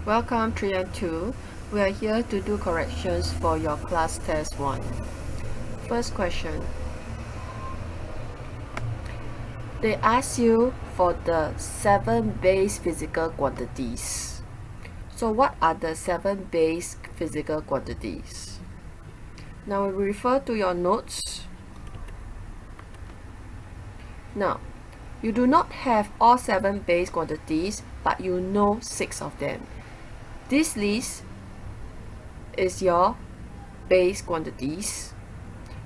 Welcome 3 and 2. We are here to do corrections for your class test 1. First question. They ask you for the 7 base physical quantities. So what are the 7 base physical quantities? Now we refer to your notes. Now, you do not have all 7 base quantities, but you know 6 of them. This list is your base quantities.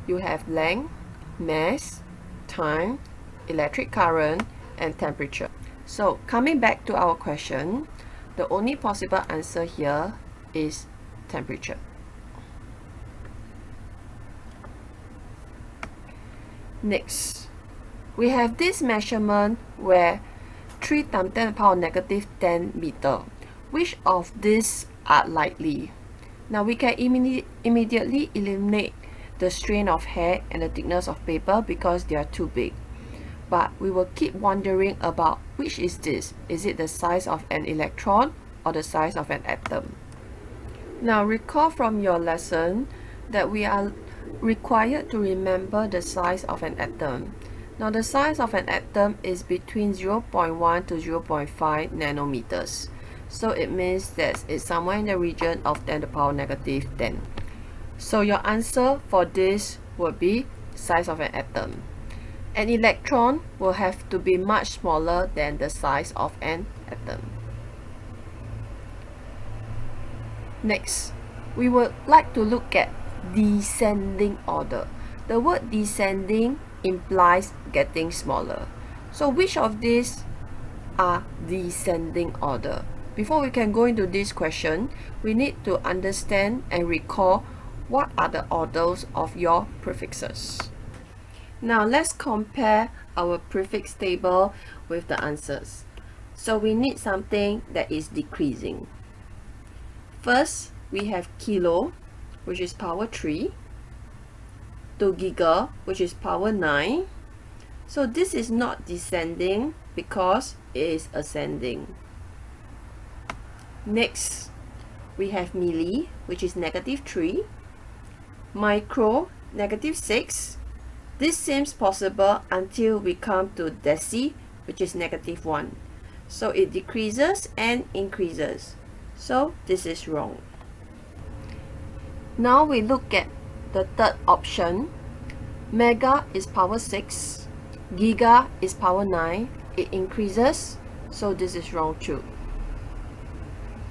You have length, mass, time, electric current, and temperature. So coming back to our question, the only possible answer here is temperature. Next, we have this measurement where 3 times 10 to the power negative 10 meter. Which of these are likely? Now we can immediately eliminate the strain of hair and the thickness of paper because they are too big. But we will keep wondering about which is this. Is it the size of an electron or the size of an atom? Now recall from your lesson that we are required to remember the size of an atom. Now the size of an atom is between 0.1 to 0.5 nanometers. So it means that it's somewhere in the region of 10 to the power negative 10. So your answer for this would be size of an atom. An electron will have to be much smaller than the size of an atom. Next, we would like to look at descending order. The word descending implies getting smaller. So which of these are descending order? Before we can go into this question, we need to understand and recall what are the orders of your prefixes. Now let's compare our prefix table with the answers. So we need something that is decreasing. First, we have kilo, which is power 3, to giga, which is power 9. So this is not descending because it is ascending. Next, we have milli, which is negative 3, micro, negative 6. This seems possible until we come to deci, which is negative 1. So it decreases and increases. So this is wrong. Now we look at the third option. Mega is power 6, giga is power 9. It increases, so this is wrong too.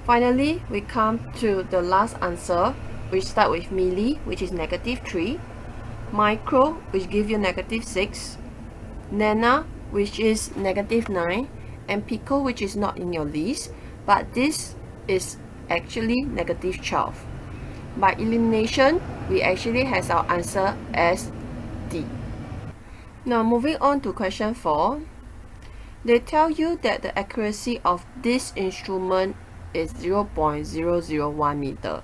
Finally, we come to the last answer. We start with milli, which is negative 3, micro, which gives you negative 6, nano, which is negative 9, and pico, which is not in your list, but this is actually negative 12. By elimination, we actually have our answer as D. Now moving on to question 4. They tell you that the accuracy of this instrument is 0.001 meter,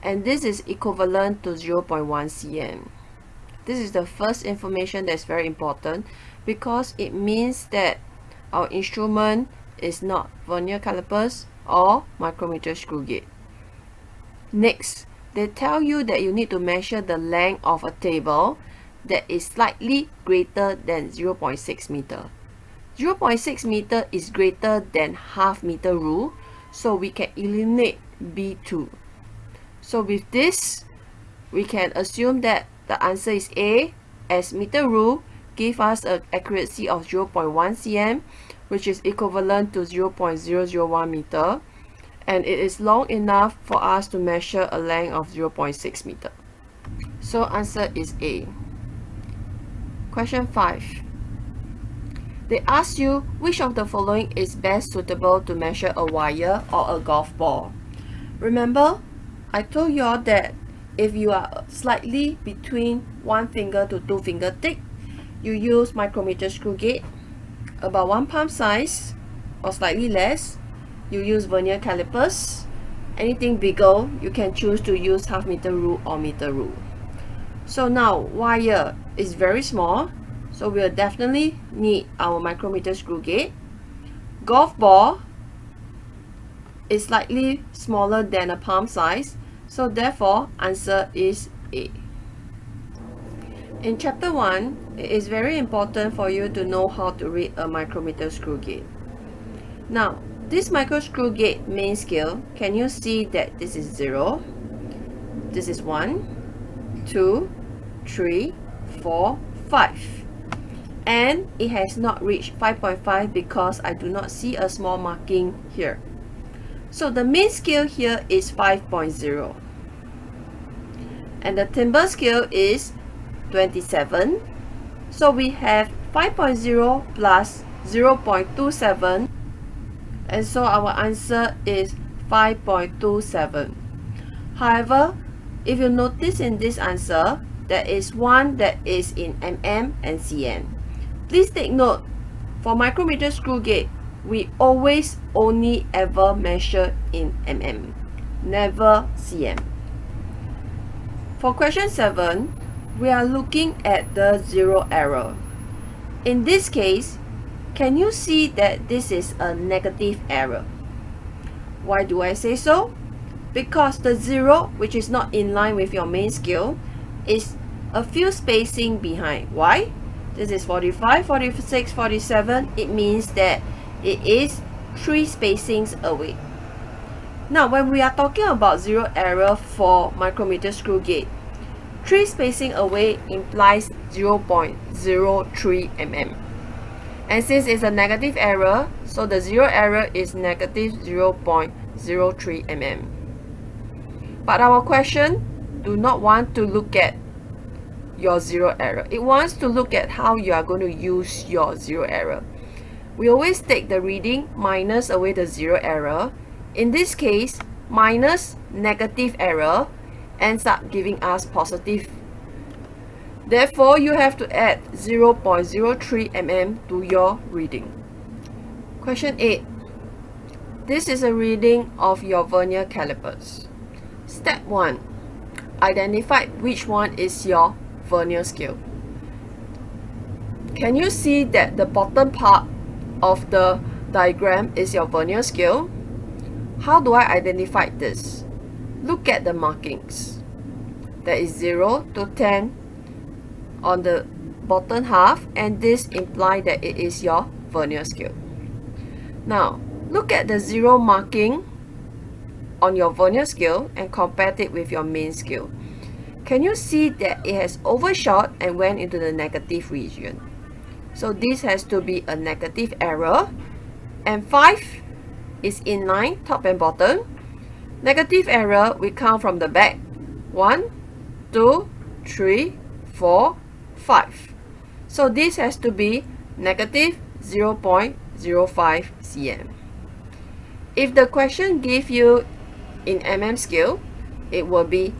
and this is equivalent to 0.1 cm. This is the first information that's very important because it means that our instrument is not vernier calipers or micrometer screw gauge. Next, they tell you that you need to measure the length of a table that is slightly greater than 0.6 meter. 0.6 meter is greater than half meter rule, so we can eliminate B2. So with this, we can assume that the answer is A, as meter rule give us an accuracy of 0.1 cm, which is equivalent to 0.001 meter, and it is long enough for us to measure a length of 0.6 meter. So answer is A. Question 5. They ask you which of the following is best suitable to measure a wire or a golf ball. Remember, I told you all that if you are slightly between 1 finger to 2 finger thick, you use micrometer screw gauge. About 1 palm size or slightly less, you use vernier calipers. Anything bigger, you can choose to use half meter rule or meter rule. So now wire is very small, so we'll definitely need our micrometer screw gauge. Golf ball is slightly smaller than a palm size, so therefore answer is A. In chapter 1, it is very important for you to know how to read a micrometer screw gauge. Now, this micro screw gauge main scale, can you see that this is 0, this is 1, 2, 3, 4, 5. And it has not reached 5.5 because I do not see a small marking here. So the main scale here is 5.0. And the timber scale is 27. So we have 5.0 plus 0.27. And so our answer is 5.27. However, if you notice in this answer, there is one that is in mm and cm. Please take note, for micrometer screw gauge, we always only ever measure in mm, never cm. For question 7, we are looking at the zero error. In this case, can you see that this is a negative error? Why do I say so? Because the 0, which is not in line with your main scale, is a few spacing behind. Why? This is 45, 46, 47. It means that it is 3 spacings away. Now, when we are talking about zero error for micrometer screw gauge, 3 spacing away implies 0.03 mm. And since it's a negative error, so the zero error is negative 0.03 mm. But our question do not want to look at your zero error. It wants to look at how you are going to use your zero error. We always take the reading minus away the zero error. In this case, minus negative error ends up giving us positive. Therefore, you have to add 0.03 mm to your reading. Question 8. This is a reading of your vernier calipers. Step 1. Identify which one is your vernier scale. Can you see that the bottom part of the diagram is your vernier scale? How do I identify this? Look at the markings. There is 0 to 10 on the bottom half, and this implies that it is your vernier scale. Now, look at the 0 marking on your vernier scale and compare it with your main scale. Can you see that it has overshot and went into the negative region? So this has to be a negative error. And 5 is in line, top and bottom. Negative error, we count from the back. 1, 2, 3, 4, 5. So this has to be negative 0.05 cm. If the question gives you in mm scale, it will be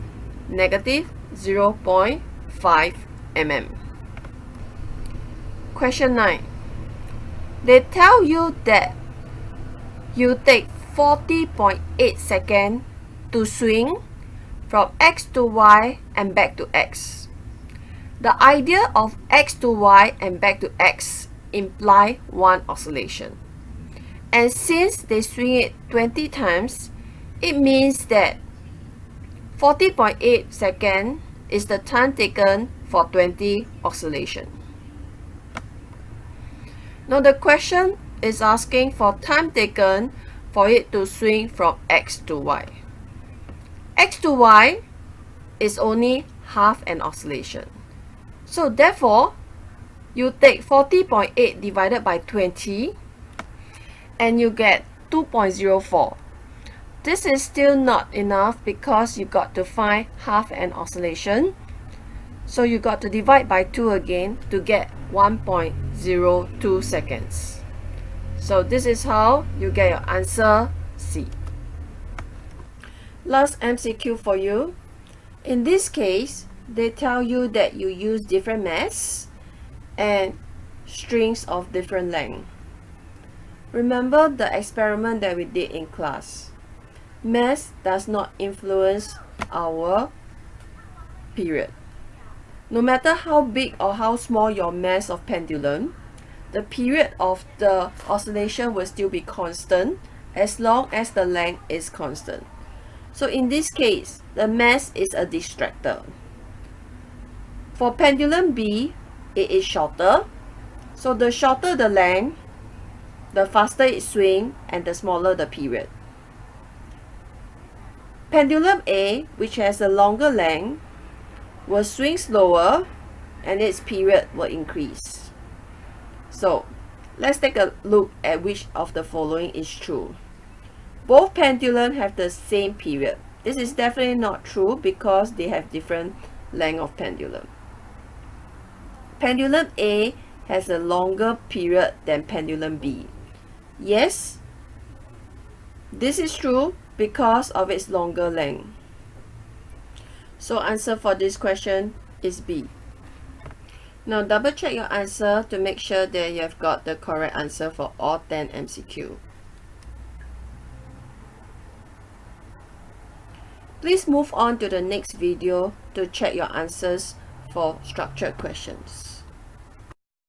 negative 0.5 mm. Question 9. They tell you that you take 40.8 seconds to swing from X to Y and back to X. The idea of X to Y and back to X imply one oscillation. And since they swing it 20 times, it means that 40.8 seconds is the time taken for 20 oscillation. Now the question is asking for time taken for it to swing from X to Y. X to Y is only half an oscillation. So therefore, you take 40.8 divided by 20 and you get 2.04. This is still not enough because you got to find half an oscillation. So you got to divide by 2 again to get 1.02 seconds. So this is how you get your answer C. Last MCQ for you. In this case, they tell you that you use different mass and strings of different length. Remember the experiment that we did in class. Mass does not influence our period. No matter how big or how small your mass of pendulum, the period of the oscillation will still be constant as long as the length is constant. So in this case, the mass is a distractor. For pendulum B, it is shorter. So the shorter the length, the faster it swings and the smaller the period. Pendulum A, which has a longer length, will swing slower and its period will increase. So let's take a look at which of the following is true. Both pendulums have the same period. This is definitely not true because they have different length of pendulum. Pendulum A has a longer period than pendulum B. Yes, this is true because of its longer length. So answer for this question is B. Now double check your answer to make sure that you have got the correct answer for all 10 MCQ. Please move on to the next video to check your answers for structured questions.